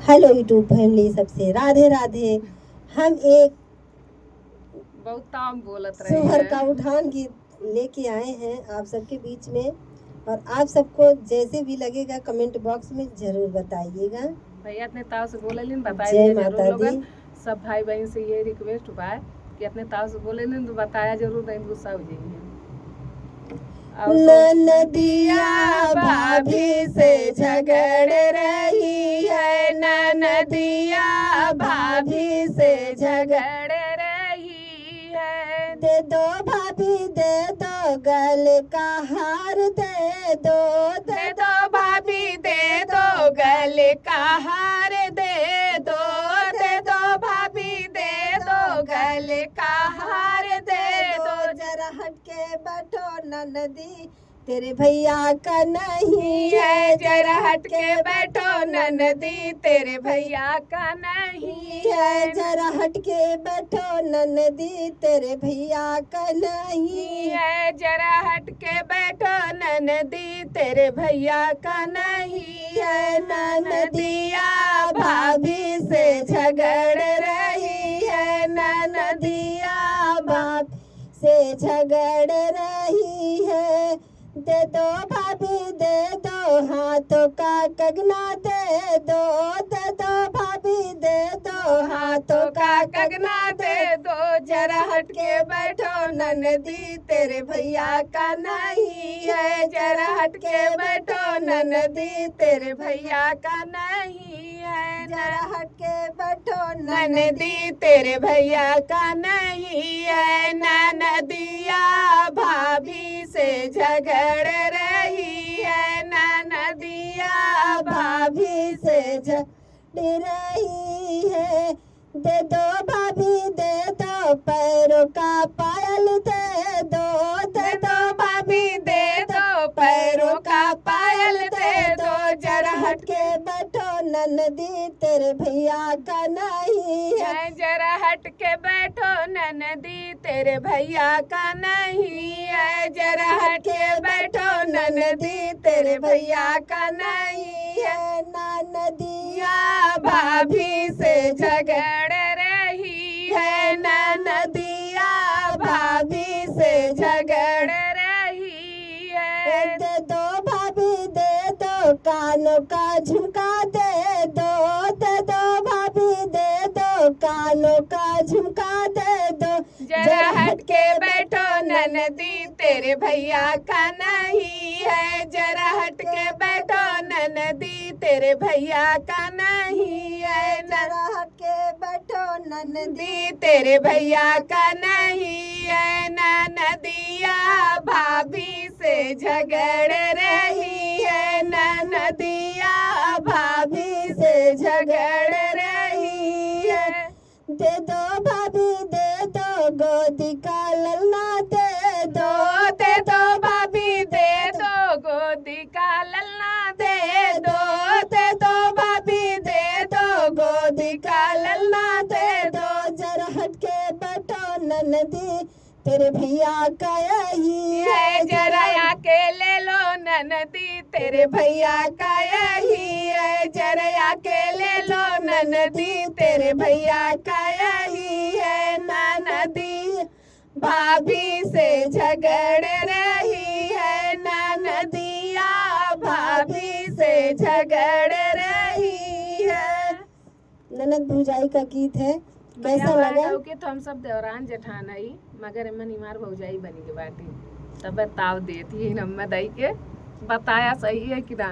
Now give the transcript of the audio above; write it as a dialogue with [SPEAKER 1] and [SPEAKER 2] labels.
[SPEAKER 1] Hello YouTube family, सबसे राधे राधे। हम एक
[SPEAKER 2] बहुत ताम बोलत रहे
[SPEAKER 1] सुहर
[SPEAKER 2] हैं।
[SPEAKER 1] का उठान गीत लेके आए हैं आप सबके बीच में, और आप सबको जैसे भी लगेगा कमेंट बॉक्स में जरूर बताइएगा।
[SPEAKER 2] भैया अपने ताव से बोले लेन बताया
[SPEAKER 1] जय
[SPEAKER 2] जरूर
[SPEAKER 1] माता दी।
[SPEAKER 2] लोगन। सब भाई बहन से ये रिक्वेस्ट हुआ है कि अपने ताव से बोले लेन तो बताया जरूर, नहीं गुस्सा हो जाएंगे।
[SPEAKER 1] ननदिया भाभी से झगड़ रही है, ननदिया भाभी से झगड़
[SPEAKER 2] रही है।
[SPEAKER 1] दे दो भाभी दे दो गले का हार, दे दो भाभी दे दो गले का हार, दे दो भाभी दे दो गले का हार, दे दो। जरा हट के बैठो ननदी, तेरे भैया का नहीं है। जरा हट के बैठो ननदी, तेरे भैया का नहीं है। जरा हट के बैठो ननदी, तेरे भैया का नहीं है।
[SPEAKER 2] जरा हट के बैठो
[SPEAKER 1] ननदी, तेरे भैया का नहीं है। ननदिया भाभी से झगड़ रही है, ननदिया भाभी से झगड़ रही है। दे दो भाभी दे दो हाथों का कंगना, दे दो भाभी दे दो हाथों का कंगना, दे दो। जरा हट के बैठो ननदी, तेरे भैया का नहीं है। जरा हट के बैठो ननदी, तेरे भैया का नहीं है। जरा हट के बैठो ननदी, तेरे भैया का नहीं है। ननदिया भाभी से झगड़ रही है, ननदिया भाभी से झगड़ रही है। दे दो भाभी दे दो पैरों का पायल, दे दो भाभी दे दो पैरों का पायल, दे दो। जरा हट के बैठो ननदी, तेरे भैया का नहीं है।
[SPEAKER 2] जरा हट के बैठो ननदी, तेरे भैया का नहीं है।
[SPEAKER 1] जरा हट के बैठो ननदी, तेरे भैया का नहीं है। ननदिया भाभी से झगड़ रही है, ननदिया भाभी से झगड़
[SPEAKER 2] रही है।
[SPEAKER 1] दे दो भाभी दे दो कानों का झुमका, दे दो भाभी दे दो कानों का झुमका, दे दो।
[SPEAKER 2] जरा हट के बैठो ननदी, तेरे भैया का नहीं है। जरा हट के बैठो ननदी, तेरे भैया का नहीं है।
[SPEAKER 1] जरा हट के बैठो ननदी,
[SPEAKER 2] तेरे भैया का नहीं है। ननदिया भाभी से झगड़ रही है,
[SPEAKER 1] ननदिया भाभी से झगड़ रही है। दे दो भाभी दे दो गोदी का ललना, दे दो भाभी दे दो
[SPEAKER 2] गोदी का ललना,
[SPEAKER 1] दे दो भाभी दे दो गोदी का ललना, दे दो। जरा हट के बैठो ननदी, तेरे भैया का यही है।
[SPEAKER 2] जरा आके ले लो ननदी, तेरे
[SPEAKER 1] भैया का यही है। जरा आके ले लो ननदी, तेरे भैया का यही है। ननदी भाभी से झगड़ रही है, ननदिया भाभी से झगड़ रही है। ननद भौजाई का गीत है, कैसा लगा?
[SPEAKER 2] तो हम सब देवरान जेठान आई, मगर एमन इमार भौजाई बनी के बाटी तब ताव देती है नम्मा दई के बताया सही है कि ना।